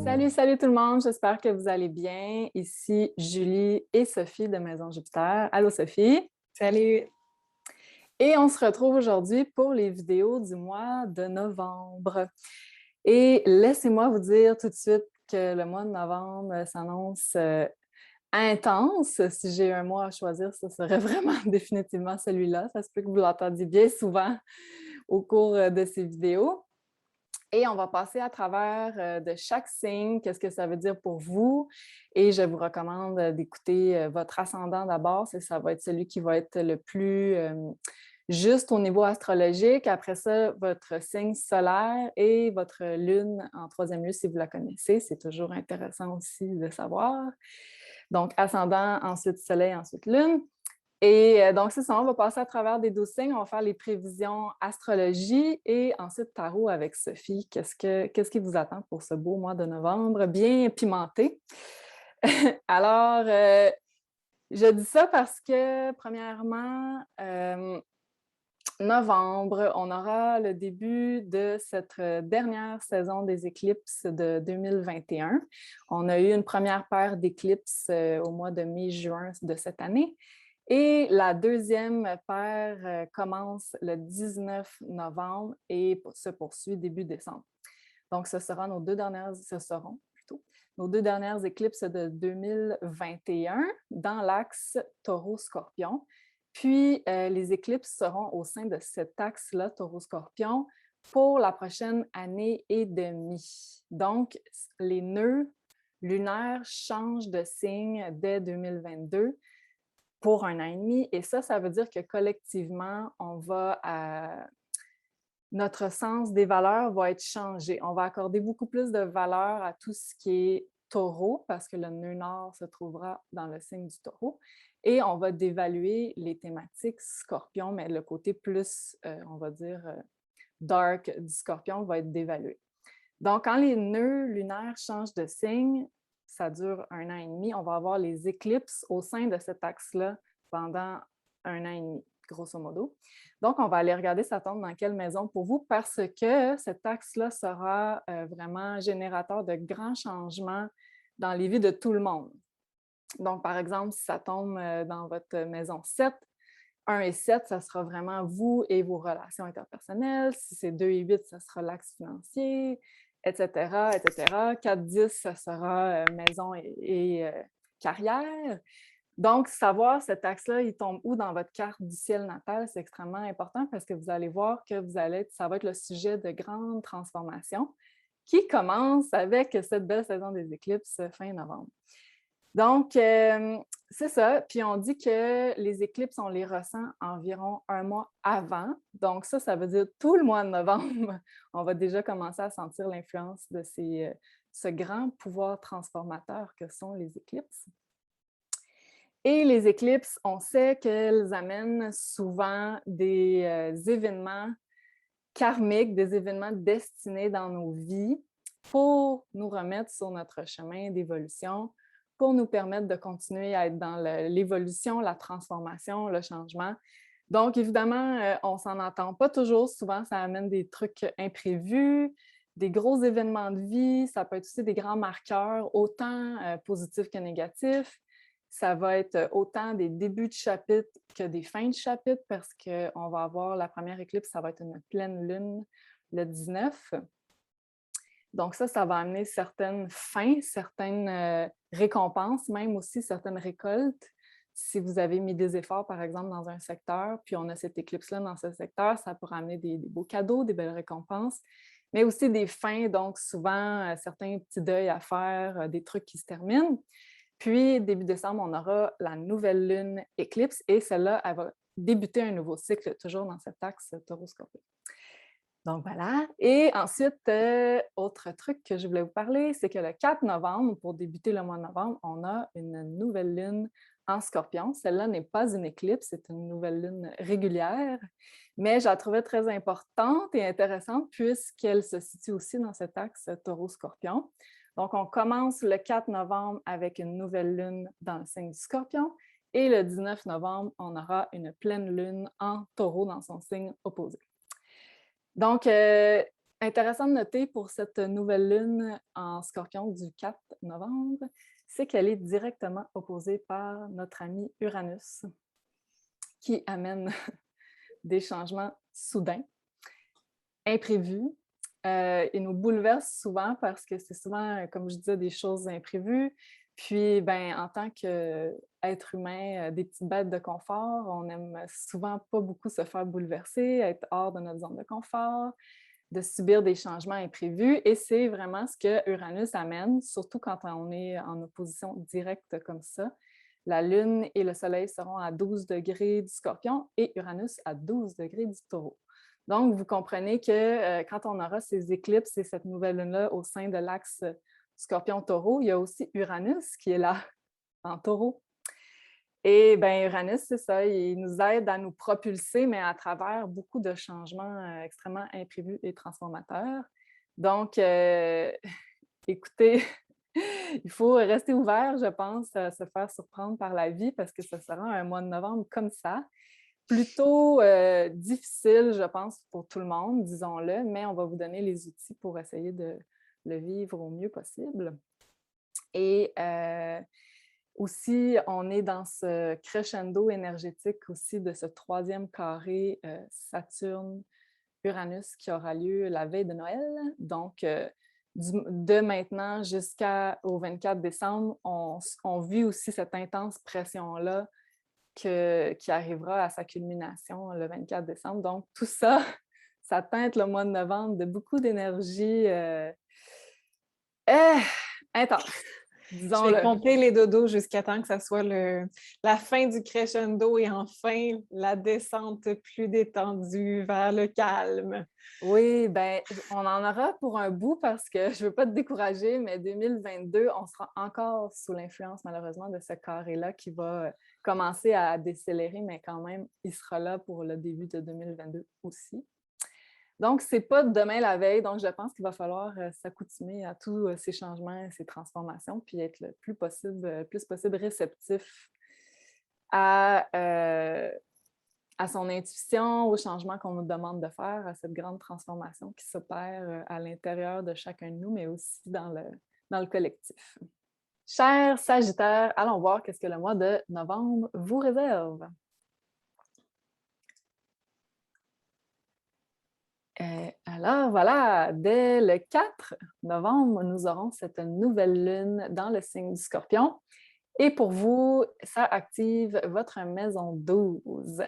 Salut, salut tout le monde, j'espère que vous allez bien. Ici Julie et Sophie de Maison Jupiter. Allô Sophie. Salut! Et on se retrouve aujourd'hui pour les vidéos du mois de novembre. Et laissez-moi vous dire tout de suite que le mois de novembre s'annonce intense. Si j'ai un mois à choisir, ce serait vraiment définitivement celui-là. Ça se peut que vous l'entendiez bien souvent au cours de ces vidéos. Et on va passer à travers de chaque signe, qu'est-ce que ça veut dire pour vous. Et je vous recommande d'écouter votre ascendant d'abord. Ça va être celui qui va être le plus juste au niveau astrologique. Après ça, votre signe solaire et votre lune en troisième lieu, si vous la connaissez. C'est toujours intéressant aussi de savoir. Donc, ascendant, ensuite soleil, ensuite lune. Et donc, c'est ça, on va passer à travers des 12 signes, on va faire les prévisions astrologie et ensuite tarot avec Sophie. Qu'est-ce qui vous attend pour ce beau mois de novembre bien pimenté? Alors, je dis ça parce que, premièrement, novembre, on aura le début de cette dernière saison des éclipses de 2021. On a eu une première paire d'éclipses au mois de mai-juin de cette année. Et la deuxième paire commence le 19 novembre et se poursuit début décembre. Donc, ce seront plutôt nos deux dernières éclipses de 2021 dans l'axe Taureau-Scorpion. Puis, les éclipses seront au sein de cet axe-là, Taureau-Scorpion, pour la prochaine année et demie. Donc, les nœuds lunaires changent de signe dès 2022 pour un an et demi. Et ça veut dire que collectivement, notre sens des valeurs va être changé. On va accorder beaucoup plus de valeur à tout ce qui est taureau, parce que le nœud nord se trouvera dans le signe du taureau. Et on va dévaluer les thématiques scorpion, mais le côté plus, on va dire, dark du scorpion va être dévalué. Donc, quand les nœuds lunaires changent de signe, ça dure un an et demi, on va avoir les éclipses au sein de cet axe-là pendant un an et demi, grosso modo. Donc, on va aller regarder ça tombe dans quelle maison pour vous parce que cet axe-là sera vraiment générateur de grands changements dans les vies de tout le monde. Donc, par exemple, si ça tombe dans votre maison 7, 1 et 7, ça sera vraiment vous et vos relations interpersonnelles. Si c'est 2 et 8, ça sera l'axe financier, etc., etc. 4, 10, ça sera maison et carrière. Donc, savoir cet axe-là, il tombe où dans votre carte du ciel natal, c'est extrêmement important parce que vous allez voir que ça va être le sujet de grandes transformations qui commencent avec cette belle saison des éclipses fin novembre. Donc, c'est ça. Puis on dit que les éclipses, on les ressent environ un mois avant. Donc, ça veut dire tout le mois de novembre, on va déjà commencer à sentir l'influence de ce grand pouvoir transformateur que sont les éclipses. Et les éclipses, on sait qu'elles amènent souvent des événements karmiques, des événements destinés dans nos vies pour nous remettre sur notre chemin d'évolution, pour nous permettre de continuer à être dans l'évolution, la transformation, le changement. Donc, évidemment, on ne s'en entend pas toujours. Souvent, ça amène des trucs imprévus, des gros événements de vie. Ça peut être aussi des grands marqueurs, autant positifs que négatifs. Ça va être autant des débuts de chapitre que des fins de chapitre parce qu'on va avoir la première éclipse, ça va être une pleine lune le 19. Donc ça va amener certaines fins, certaines récompenses, même aussi certaines récoltes. Si vous avez mis des efforts, par exemple, dans un secteur, puis on a cette éclipse-là dans ce secteur, ça pourra amener des beaux cadeaux, des belles récompenses, mais aussi des fins, donc souvent certains petits deuils à faire, des trucs qui se terminent. Puis, début décembre, on aura la nouvelle lune éclipse et celle-là, elle va débuter un nouveau cycle, toujours dans cet axe Taureau-Scorpion. Donc voilà. Et ensuite, autre truc que je voulais vous parler, c'est que le 4 novembre, pour débuter le mois de novembre, on a une nouvelle lune en Scorpion. Celle-là n'est pas une éclipse, c'est une nouvelle lune régulière, mais je la trouvais très importante et intéressante puisqu'elle se situe aussi dans cet axe Taureau-Scorpion. Donc, on commence le 4 novembre avec une nouvelle lune dans le signe du Scorpion et le 19 novembre, on aura une pleine lune en Taureau dans son signe opposé. Donc, intéressant de noter pour cette nouvelle lune en Scorpion du 4 novembre, c'est qu'elle est directement opposée par notre ami Uranus, qui amène des changements soudains, imprévus. Il nous bouleverse souvent parce que c'est souvent, comme je disais, des choses imprévues. Puis, ben, en tant qu'être humain, des petites bêtes de confort, on n'aime souvent pas beaucoup se faire bouleverser, être hors de notre zone de confort, de subir des changements imprévus. Et c'est vraiment ce que Uranus amène, surtout quand on est en opposition directe comme ça. La Lune et le Soleil seront à 12 degrés du Scorpion et Uranus à 12 degrés du Taureau. Donc, vous comprenez que quand on aura ces éclipses et cette nouvelle lune-là au sein de l'axe Scorpion-Taureau, il y a aussi Uranus qui est là, en Taureau. Et bien, Uranus, c'est ça, il nous aide à nous propulser, mais à travers beaucoup de changements extrêmement imprévus et transformateurs. Donc, écoutez, il faut rester ouvert, je pense, à se faire surprendre par la vie parce que ce sera un mois de novembre comme ça. Plutôt difficile, je pense, pour tout le monde, disons-le, mais on va vous donner les outils pour essayer de le vivre au mieux possible. Et aussi, on est dans ce crescendo énergétique aussi de ce troisième carré Saturne-Uranus qui aura lieu la veille de Noël. Donc, de maintenant jusqu'au 24 décembre, on vit aussi cette intense pression-là qui arrivera à sa culmination le 24 décembre. Donc, tout ça, ça teinte le mois de novembre de beaucoup d'énergie intense, Je vais disons-le. compter les dodos jusqu'à temps que ça soit la fin du crescendo et enfin la descente plus détendue vers le calme. Oui, ben, on en aura pour un bout parce que je ne veux pas te décourager, mais 2022, on sera encore sous l'influence, malheureusement, de ce carré-là qui va commencer à décélérer, mais quand même, il sera là pour le début de 2022 aussi. Donc, ce n'est pas demain la veille, donc je pense qu'il va falloir s'accoutumer à tous ces changements, ces transformations, puis être le plus possible réceptif à son intuition, aux changements qu'on nous demande de faire, à cette grande transformation qui s'opère à l'intérieur de chacun de nous, mais aussi dans le collectif. Chers Sagittaires, allons voir qu'est-ce que le mois de novembre vous réserve. Alors voilà, dès le 4 novembre, nous aurons cette nouvelle lune dans le signe du Scorpion. Et pour vous, ça active votre maison 12.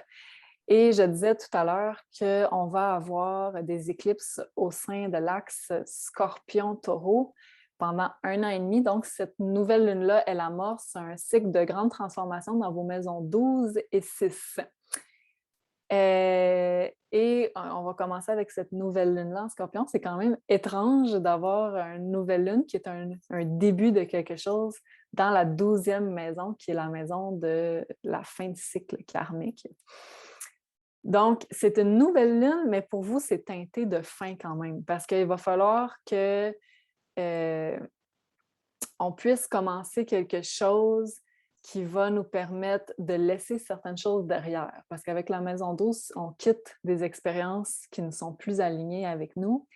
Et je disais tout à l'heure qu'on va avoir des éclipses au sein de l'axe Scorpion-Taureau pendant 1 an et demi. Donc, cette nouvelle lune-là, elle amorce un cycle de grande transformation dans vos maisons 12 et 6. Et on va commencer avec cette nouvelle lune-là en Scorpion. C'est quand même étrange d'avoir une nouvelle lune qui est un début de quelque chose dans la 12e maison, qui est la maison de la fin du cycle karmique. Donc, c'est une nouvelle lune, mais pour vous, c'est teinté de fin quand même, parce qu'il va falloir que on puisse commencer quelque chose qui va nous permettre de laisser certaines choses derrière. Parce qu'avec la maison 12, on quitte des expériences qui ne sont plus alignées avec nous.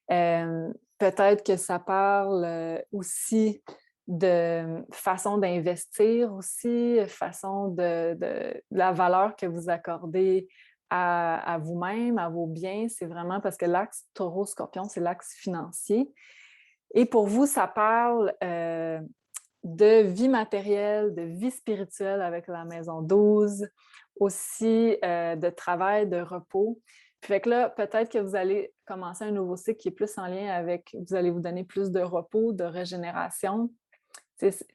Peut-être que ça parle aussi de façon d'investir aussi, façon de la valeur que vous accordez à vous-même, à vos biens. C'est vraiment parce que l'axe Taureau-Scorpion, c'est l'axe financier. Et pour vous, ça parle de vie matérielle, de vie spirituelle avec la maison 12, aussi de travail, de repos. Fait que là, peut-être que vous allez commencer un nouveau cycle qui est plus en lien avec, vous allez vous donner plus de repos, de régénération,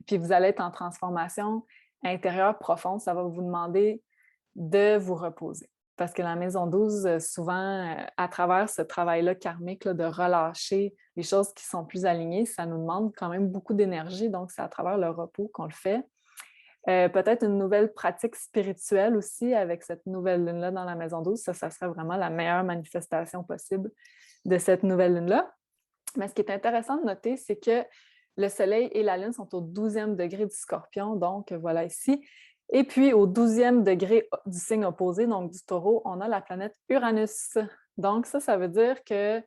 puis vous allez être en transformation intérieure profonde. Ça va vous demander de vous reposer. Parce que la maison 12, souvent, à travers ce travail-là karmique, là, de relâcher les choses qui sont plus alignées, ça nous demande quand même beaucoup d'énergie. Donc, c'est à travers le repos qu'on le fait. Peut-être une nouvelle pratique spirituelle aussi avec cette nouvelle lune-là dans la maison 12. Ça serait vraiment la meilleure manifestation possible de cette nouvelle lune-là. Mais ce qui est intéressant de noter, c'est que le Soleil et la Lune sont au 12e degré du Scorpion, donc voilà ici. Et puis, au 12e degré du signe opposé, donc du Taureau, on a la planète Uranus. Donc, ça veut dire que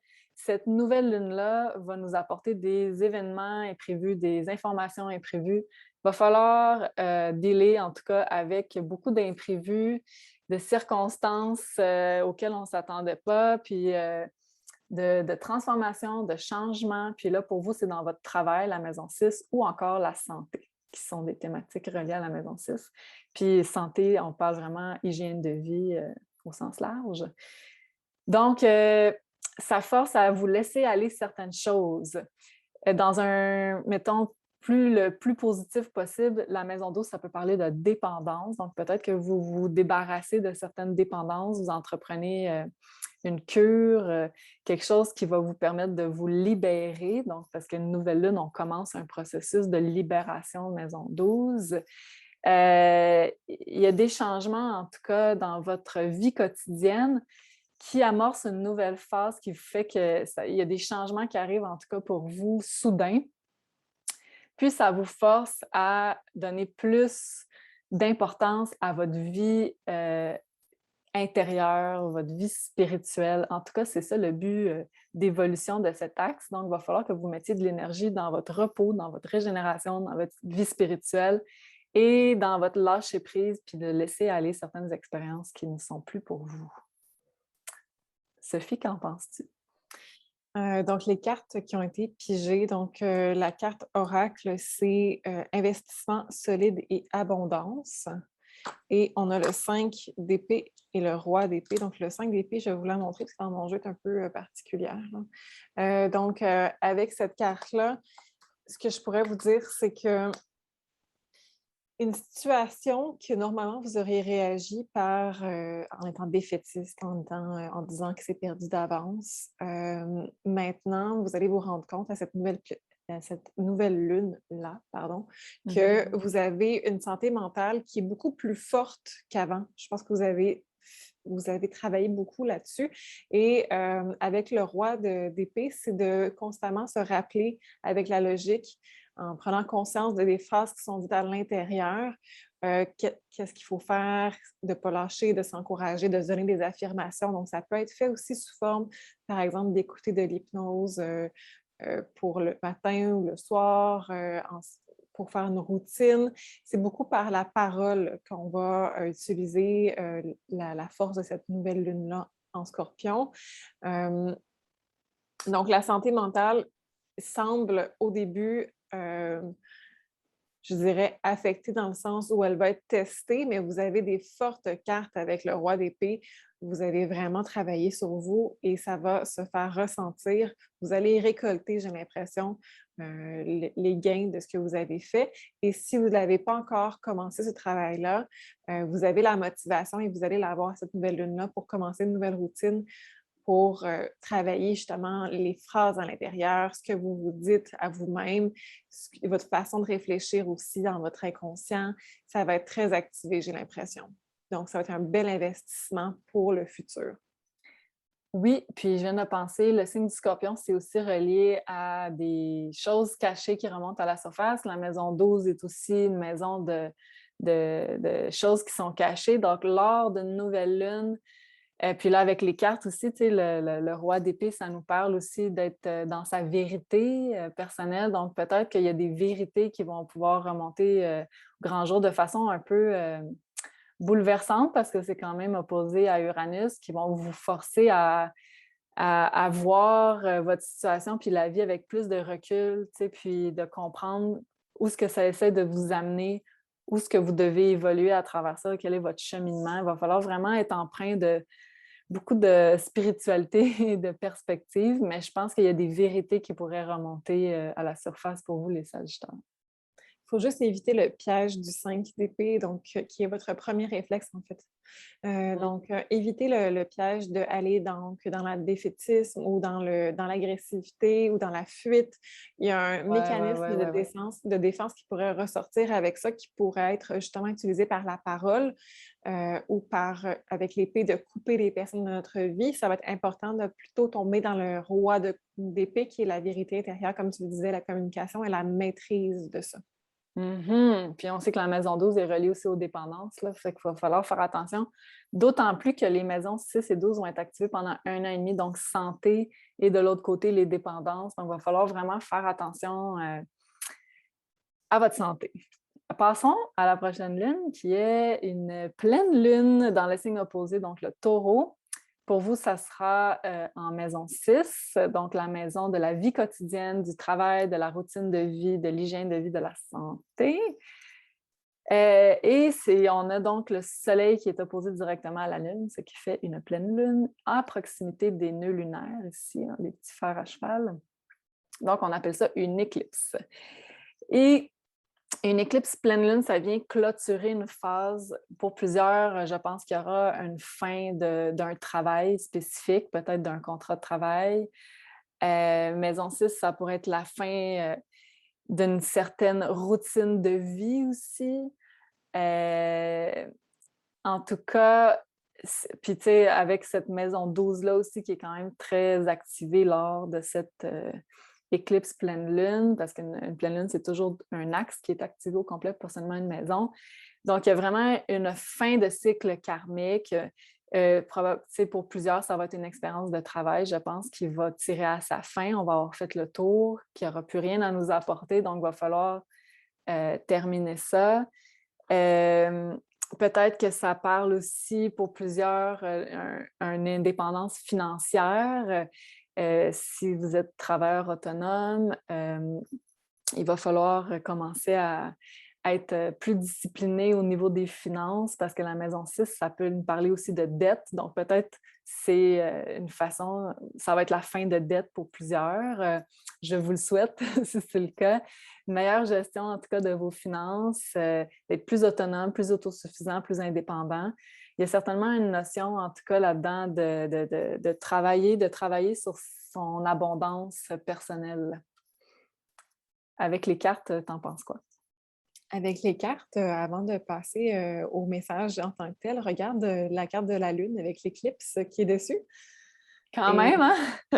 cette nouvelle lune-là va nous apporter des événements imprévus, des informations imprévues. Il va falloir dealer, en tout cas, avec beaucoup d'imprévus, de circonstances auxquelles on ne s'attendait pas, puis de transformation, de changement. Puis là, pour vous, c'est dans votre travail, la maison 6, ou encore la santé, qui sont des thématiques reliées à la maison 6. Puis santé, on parle vraiment hygiène de vie au sens large. Donc, ça force à vous laisser aller certaines choses. Dans un, mettons, le plus positif possible, la maison 12, ça peut parler de dépendance. Donc, peut-être que vous vous débarrassez de certaines dépendances, vous entreprenez une cure, quelque chose qui va vous permettre de vous libérer. Donc, parce qu'une nouvelle lune, on commence un processus de libération de maison 12. Il y a des changements, en tout cas, dans votre vie quotidienne qui amorce une nouvelle phase qui fait qu'il y a des changements qui arrivent, en tout cas pour vous, soudain. Puis, ça vous force à donner plus d'importance à votre vie intérieure, votre vie spirituelle. En tout cas, c'est ça le but d'évolution de cet axe. Donc, il va falloir que vous mettiez de l'énergie dans votre repos, dans votre régénération, dans votre vie spirituelle et dans votre lâcher-prise, puis de laisser aller certaines expériences qui ne sont plus pour vous. Sophie, qu'en penses-tu? Donc, les cartes qui ont été pigées, donc la carte oracle, c'est investissement solide et abondance. Et on a le 5 d'épée et le roi d'épée. Donc, le 5 d'épée, je vais vous la montrer parce que dans mon jeu est un peu particulière. Donc, avec cette carte-là, ce que je pourrais vous dire, c'est que une situation que normalement vous auriez réagi en étant défaitiste, en disant que c'est perdu d'avance. Maintenant, vous allez vous rendre compte à cette nouvelle lune-là, que vous avez une santé mentale qui est beaucoup plus forte qu'avant. Je pense que vous avez travaillé beaucoup là-dessus. Et avec le roi d'épée, c'est de constamment se rappeler avec la logique, en prenant conscience des phrases qui sont dites à l'intérieur, qu'est-ce qu'il faut faire, de ne pas lâcher, de s'encourager, de se donner des affirmations. Donc, ça peut être fait aussi sous forme, par exemple, d'écouter de l'hypnose pour le matin ou le soir, pour faire une routine. C'est beaucoup par la parole qu'on va utiliser la force de cette nouvelle lune-là en Scorpion. Donc, la santé mentale semble au début, je dirais, affectée dans le sens où elle va être testée, mais vous avez des fortes cartes avec le roi d'épée. Vous avez vraiment travaillé sur vous et ça va se faire ressentir. Vous allez récolter, j'ai l'impression, les gains de ce que vous avez fait. Et si vous n'avez pas encore commencé ce travail-là, vous avez la motivation et vous allez l'avoir, cette nouvelle lune-là, pour commencer une nouvelle routine, pour travailler justement les phrases à l'intérieur, ce que vous vous dites à vous-même, votre façon de réfléchir aussi dans votre inconscient. Ça va être très activé, j'ai l'impression. Donc, ça va être un bel investissement pour le futur. Oui, puis je viens de penser, le signe du Scorpion, c'est aussi relié à des choses cachées qui remontent à la surface. La maison 12 est aussi une maison de choses qui sont cachées. Donc, lors d'une nouvelle lune, puis là, avec les cartes aussi, tu sais, le roi d'épée, ça nous parle aussi d'être dans sa vérité personnelle. Donc, peut-être qu'il y a des vérités qui vont pouvoir remonter au grand jour de façon un peu bouleversante, parce que c'est quand même opposé à Uranus, qui vont vous forcer à voir votre situation puis la vie avec plus de recul, tu sais, puis de comprendre où est-ce que ça essaie de vous amener, où est-ce que vous devez évoluer à travers ça, quel est votre cheminement. Il va falloir vraiment être empreint de beaucoup de spiritualité et de perspective, mais je pense qu'il y a des vérités qui pourraient remonter à la surface pour vous, les Sagittaires. Il faut juste éviter le piège du 5 d'épée, donc qui est votre premier réflexe, en fait. Donc, évitez le piège d'aller dans le défaitisme ou dans l'agressivité ou dans la fuite. Il y a un mécanisme de défense qui pourrait ressortir avec ça, qui pourrait être justement utilisé par la parole ou avec l'épée, de couper les personnes de notre vie. Ça va être important de plutôt tomber dans le roi d'épée, qui est la vérité intérieure, comme tu le disais, la communication et la maîtrise de ça. Puis on sait que la maison 12 est reliée aussi aux dépendances, là, fait qu'il va falloir faire attention. D'autant plus que les maisons 6 et 12 vont être activées pendant 1 an et demi, donc santé et de l'autre côté, les dépendances. Donc, il va falloir vraiment faire attention à votre santé. Passons à la prochaine lune, qui est une pleine lune dans le signe opposé, donc le taureau. Pour vous, ça sera en maison 6, donc la maison de la vie quotidienne, du travail, de la routine de vie, de l'hygiène de vie, de la santé. On a donc le soleil qui est opposé directement à la lune, ce qui fait une pleine lune à proximité des nœuds lunaires, ici, hein, les petits fers à cheval. Donc, on appelle ça une éclipse. Et une éclipse pleine lune, ça vient clôturer une phase. Pour plusieurs, je pense qu'il y aura une fin d'un travail spécifique, peut-être d'un contrat de travail. Maison 6, ça pourrait être la fin d'une certaine routine de vie aussi. En tout cas, puis tu sais, avec cette maison 12-là aussi qui est quand même très activée lors de cette éclipse pleine lune, parce qu'une pleine lune, c'est toujours un axe qui est activé au complet, pas seulement une maison. Donc, il y a vraiment une fin de cycle karmique. Pour plusieurs, ça va être une expérience de travail, je pense, qui va tirer à sa fin. On va avoir fait le tour, qu'il n'y aura plus rien à nous apporter, donc il va falloir terminer ça. Peut-être que ça parle aussi pour plusieurs une indépendance financière. Si vous êtes travailleur autonome, il va falloir commencer à être plus discipliné au niveau des finances parce que la maison 6, ça peut nous parler aussi de dette. Donc, peut-être c'est une façon, ça va être la fin de dette pour plusieurs. Je vous le souhaite, si c'est le cas. Une meilleure gestion, en tout cas, de vos finances, d'être plus autonome, plus autosuffisant, plus indépendant. Il y a certainement une notion, en tout cas, là-dedans, de travailler sur son abondance personnelle. Avec les cartes, t'en penses quoi? Avec les cartes, avant de passer au message en tant que tel, regarde la carte de la Lune avec l'éclipse qui est dessus. Quand même, hein?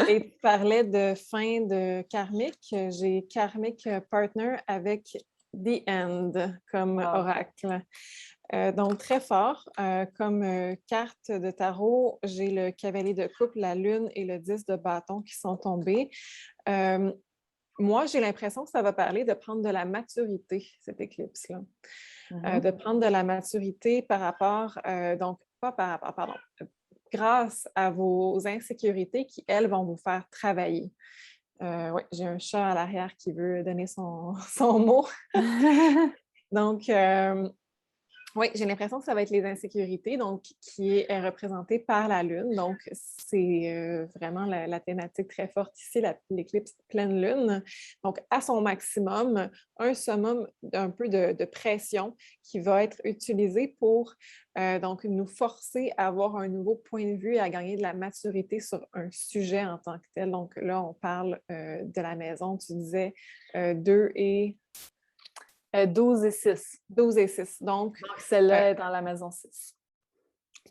Et tu parlais de fin de karmique. J'ai karmic partner avec The End comme oracle. Donc, très fort. Comme carte de tarot, j'ai le cavalier de coupe, la lune et le 10 de bâton qui sont tombés. Moi, j'ai l'impression que ça va parler de prendre de la maturité, cette éclipse-là. De prendre de la maturité par rapport, donc, pas par rapport, pardon, grâce à vos insécurités qui, elles, vont vous faire travailler. Oui, j'ai un chat à l'arrière qui veut donner son mot. Donc, oui, j'ai l'impression que ça va être les insécurités, donc qui est représentée par la Lune. Donc, c'est vraiment la thématique très forte ici, l'éclipse pleine Lune. Donc, à son maximum, un summum d'un peu de pression qui va être utilisé pour donc nous forcer à avoir un nouveau point de vue et à gagner de la maturité sur un sujet en tant que tel. Donc, là, on parle de la maison, tu disais 2 et... 12 et 6. 12 et 6. Donc celle-là est dans la maison 6.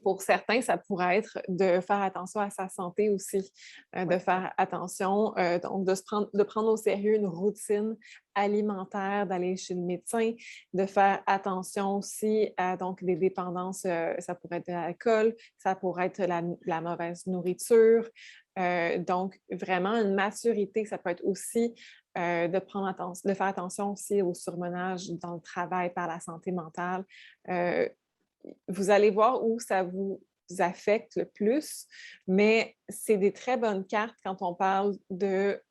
Pour certains, ça pourrait être de faire attention à sa santé aussi, de faire attention, donc de prendre au sérieux une routine alimentaire, d'aller chez le médecin, de faire attention aussi à donc, des dépendances, ça pourrait être de l'alcool, ça pourrait être la mauvaise nourriture. Donc, vraiment une maturité, ça peut être aussi de faire attention aussi au surmenage dans le travail par la santé mentale. Vous allez voir où ça vous affecte le plus, mais c'est des très bonnes cartes quand on parle de...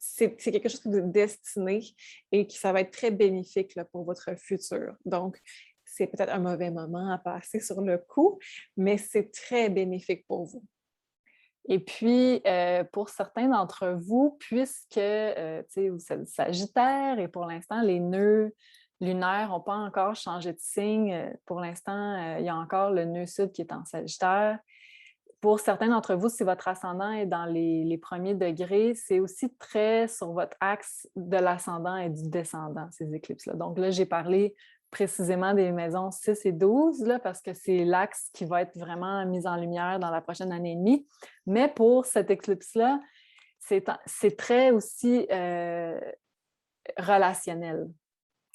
c'est quelque chose que vous êtes destiné et que ça va être très bénéfique là, pour votre futur. Donc, c'est peut-être un mauvais moment à passer sur le coup, mais c'est très bénéfique pour vous. Et puis, pour certains d'entre vous, puisque vous êtes Sagittaire et pour l'instant, les nœuds lunaires n'ont pas encore changé de signe. Pour l'instant, il y a encore le nœud sud qui est en Sagittaire. Pour certains d'entre vous, si votre ascendant est dans les premiers degrés, c'est aussi très sur votre axe de l'ascendant et du descendant, ces éclipses-là. Donc là, j'ai parlé précisément des maisons 6 et 12, là, parce que c'est l'axe qui va être vraiment mis en lumière dans la prochaine année et demie. Mais pour cette éclipse-là, c'est très aussi relationnel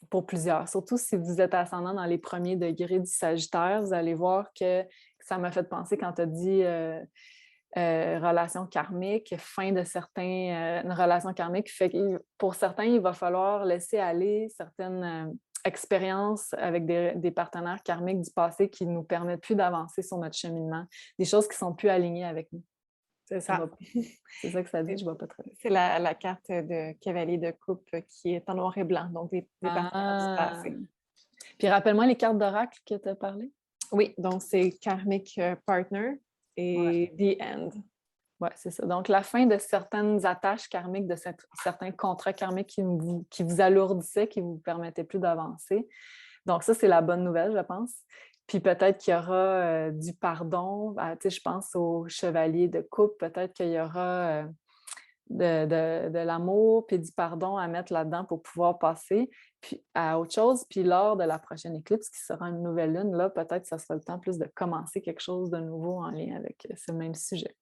pour plusieurs. Surtout si vous êtes ascendant dans les premiers degrés du Sagittaire, vous allez voir que ça m'a fait penser quand tu as dit relation karmique, fin de une relation karmique. Fait que pour certains, il va falloir laisser aller certaines expériences avec des partenaires karmiques du passé qui ne nous permettent plus d'avancer sur notre cheminement, des choses qui ne sont plus alignées avec nous. C'est ça. C'est ça que ça dit, je ne vois pas très bien. C'est la carte de cavalier de coupe qui est en noir et blanc, donc des partenaires du passé. Puis rappelle-moi les cartes d'oracle que tu as parlé. Oui, donc c'est Karmic Partner et The End. Oui, c'est ça. Donc, la fin de certaines attaches karmiques, de certains contrats karmiques qui vous alourdissaient, qui ne vous permettaient plus d'avancer. Donc, ça, c'est la bonne nouvelle, je pense. Puis peut-être qu'il y aura du pardon. Tu sais, je pense au chevalier de coupe. Peut-être qu'il y aura de l'amour puis du pardon à mettre là-dedans pour pouvoir passer puis à autre chose. Puis lors de la prochaine éclipse, qui sera une nouvelle lune, là, peut-être que ça sera le temps plus de commencer quelque chose de nouveau en lien avec ce même sujet.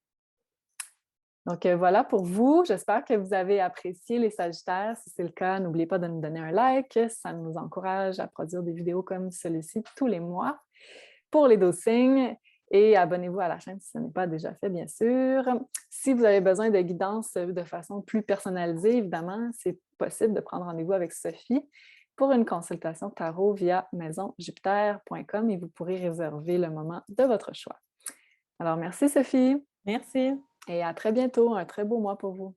Donc, voilà pour vous. J'espère que vous avez apprécié les Sagittaires. Si c'est le cas, n'oubliez pas de nous donner un like. Ça nous encourage à produire des vidéos comme celui-ci tous les mois pour les 12 signes. Et abonnez-vous à la chaîne si ce n'est pas déjà fait, bien sûr. Si vous avez besoin de guidance de façon plus personnalisée, évidemment, c'est possible de prendre rendez-vous avec Sophie pour une consultation tarot via maisonjupiter.com et vous pourrez réserver le moment de votre choix. Alors, merci Sophie. Merci. Et à très bientôt. Un très beau mois pour vous.